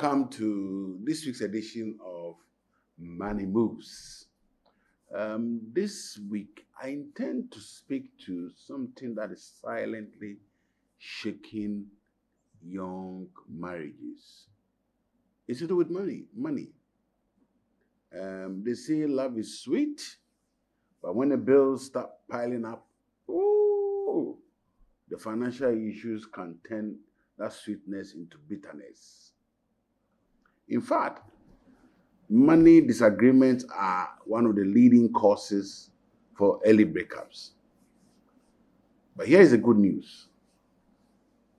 Welcome to this week's edition of Money Moves. This week, I intend to speak to something that is silently shaking young marriages. It's to do with money. They say love is sweet, but when the bills start piling up, ooh, the financial issues can turn that sweetness into bitterness. In fact, money disagreements are one of the leading causes for early breakups. But here is the good news.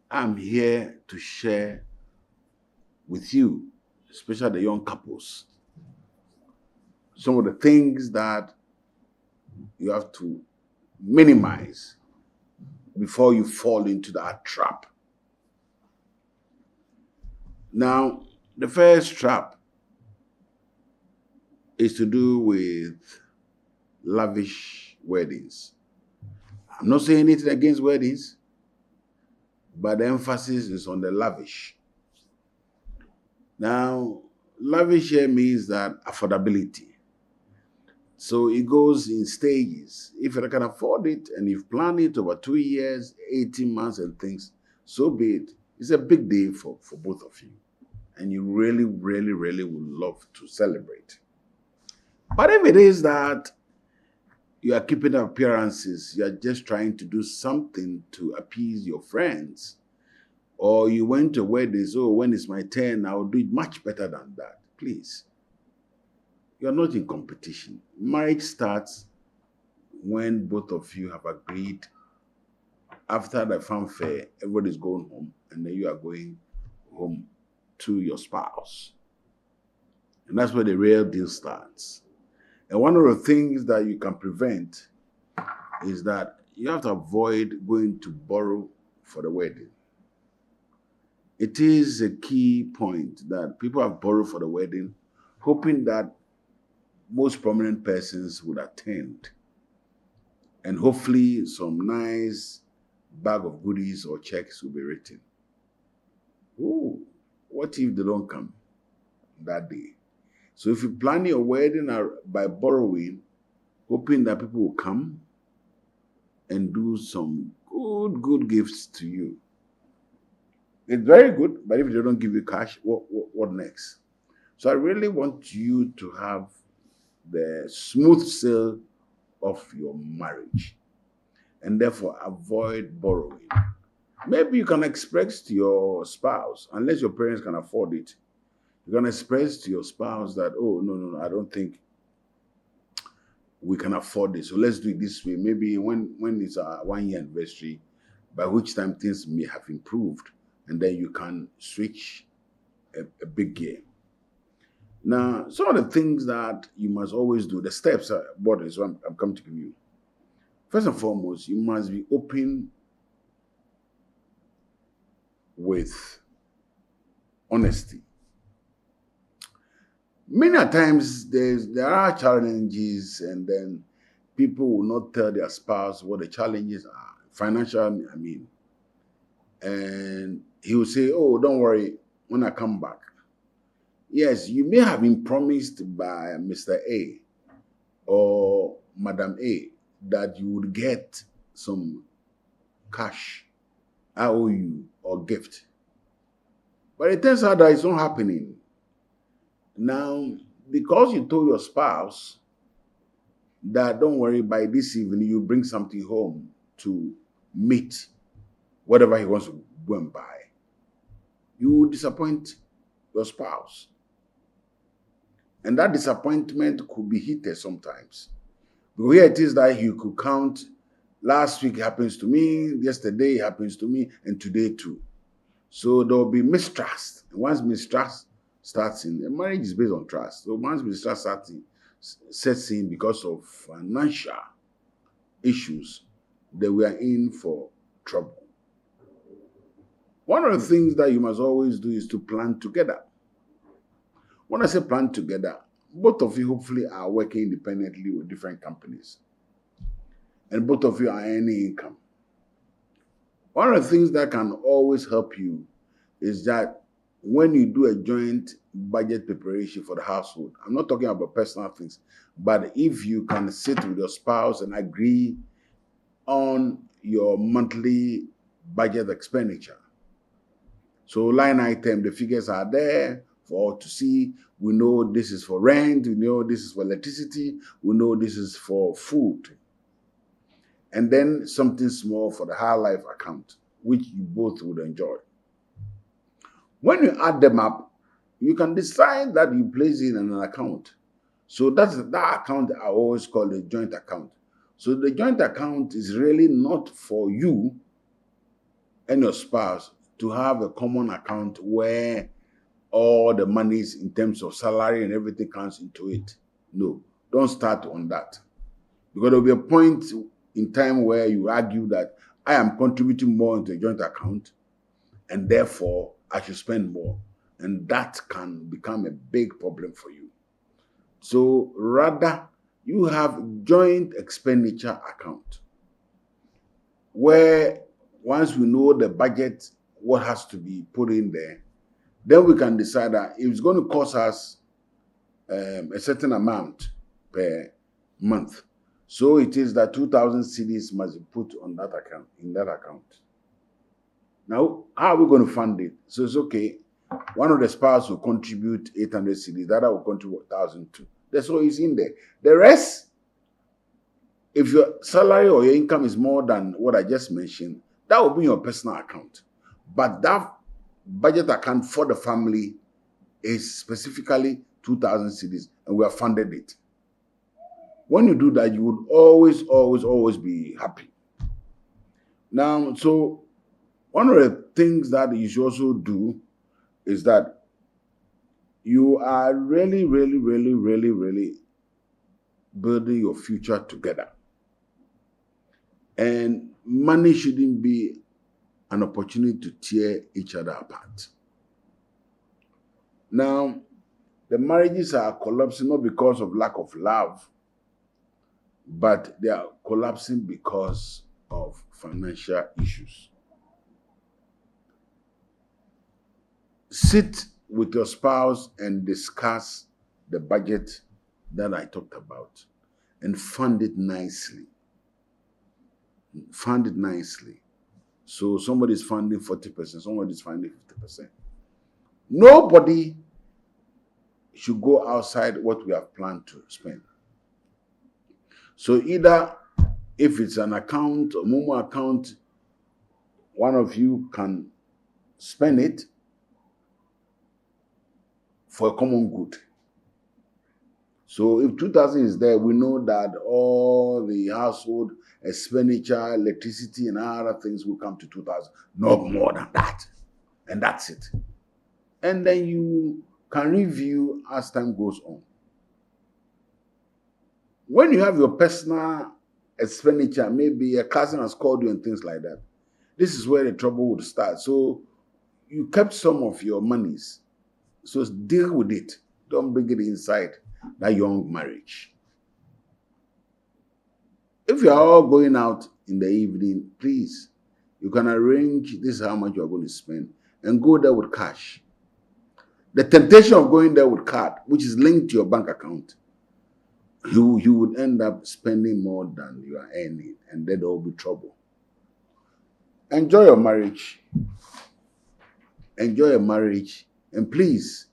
I'm here to share with you, especially the young couples, some of the things that you have to minimize before you fall into that trap. Now, the first trap is to do with lavish weddings. I'm not saying anything against weddings, but the emphasis is on the lavish. Now, lavish here means that affordability. So it goes in stages. If you can afford it and you've planned it over 2 years, 18 months and things, so be it. It's a big day for both of you. And you really would love to celebrate. But if it is that you are keeping appearances, you are just trying to do something to appease your friends, or you went to a wedding, so when it's my turn, I will do it much better than that. Please. You are not in competition. Marriage starts when both of you have agreed. After the fanfare, everybody's going home, and then you are going home to your spouse. And that's where the real deal starts. And one of the things that you can prevent is that you have to avoid going to borrow for the wedding. It is a key point that people have borrowed for the wedding, hoping that most prominent persons would attend. And hopefully some nice bag of goodies or checks will be written. Ooh, what if they don't come that day? So if you plan your wedding by borrowing, hoping that people will come and do some good gifts to you, it's very good, but if they don't give you cash, what next? So I really want you to have the smooth sail of your marriage, and therefore avoid borrowing. Maybe you can express to your spouse, unless your parents can afford it, you can express to your spouse that, oh, no, I don't think we can afford this. So let's do it this way. Maybe when it's our 1 year anniversary, by which time things may have improved, and then you can switch a big gear. Now, some of the things that you must always do, the steps are what is what I'm coming to give you. First and foremost, you must be open with honesty. Many a times there are challenges, and then people will not tell their spouse what the challenges are, financial, I mean. And he will say, oh, don't worry, when I come back. Yes, you may have been promised by Mr. A or Madam A that you would get some cash, IOU, or gift. But it turns out that it's not happening. Now, because you told your spouse that don't worry, by this evening you bring something home to meet whatever he wants to go and buy, you will disappoint your spouse. And that disappointment could be heated sometimes. Because here it is that you could count, last week happens to me, yesterday happens to me, and today too. So there will be mistrust. And once mistrust starts in, marriage is based on trust. So once mistrust sets in because of financial issues, then we are in for trouble. One of the things that you must always do is to plan together. When I say plan together, both of you hopefully are working independently with different companies. And both of you are earning income. One of the things that can always help you is that when you do a joint budget preparation for the household, I'm not talking about personal things, but if you can sit with your spouse and agree on your monthly budget expenditure. So line item, the figures are there for all to see. We know this is for rent, we know this is for electricity, we know this is for food. And then something small for the high life account, which you both would enjoy. When you add them up, you can decide that you place it in an account. So that account I always call a joint account. So the joint account is really not for you and your spouse to have a common account where all the monies in terms of salary and everything comes into it. No, don't start on that. Because there will be a point in time where you argue that I am contributing more into a joint account and therefore I should spend more. And that can become a big problem for you. So rather, you have joint expenditure account where once we know the budget, what has to be put in there, then we can decide that if it's going to cost us a certain amount per month. So it is that 2,000 cedis must be put on that account, in that account. Now, how are we going to fund it? So it's okay. One of the spouse will contribute 800 cedis, the other will contribute 1,000 too. That's all is in there. The rest, if your salary or your income is more than what I just mentioned, that will be your personal account. But that budget account for the family is specifically 2,000 cedis, and we have funded it. When you do that, you would always be happy. Now, so one of the things that you should also do is that you are really building your future together. And money shouldn't be an opportunity to tear each other apart. Now, the marriages are collapsing not because of lack of love, but they are collapsing because of financial issues. Sit with your spouse and discuss the budget that I talked about and fund it nicely. Fund it nicely. So somebody is funding 40%, somebody is funding 50%. Nobody should go outside what we have planned to spend. So either if it's an account, a Momo account, one of you can spend it for a common good. So if 2,000 is there, we know that all the household expenditure, electricity, and other things will come to 2,000, not more than that. And that's it. And then you can review as time goes on. When you have your personal expenditure, maybe a cousin has called you and things like that, this is where the trouble would start. So you kept some of your monies. So deal with it. Don't bring it inside that young marriage. If you are all going out in the evening, please, you can arrange this is how much you are going to spend and go there with cash. The temptation of going there with card, which is linked to your bank account, you would end up spending more than you are earning, and then there will be trouble. Enjoy your marriage. Enjoy your marriage. And please,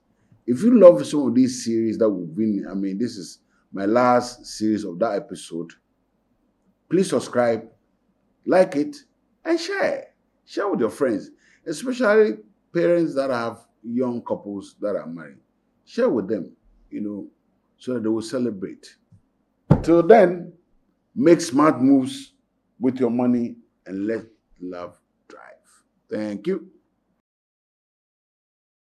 if you love some of these series that we've been, this is my last series of that episode, please subscribe, like it, and share. Share with your friends, especially parents that have young couples that are married. Share with them, so that they will celebrate. Till then, make smart moves with your money and let love drive. Thank you.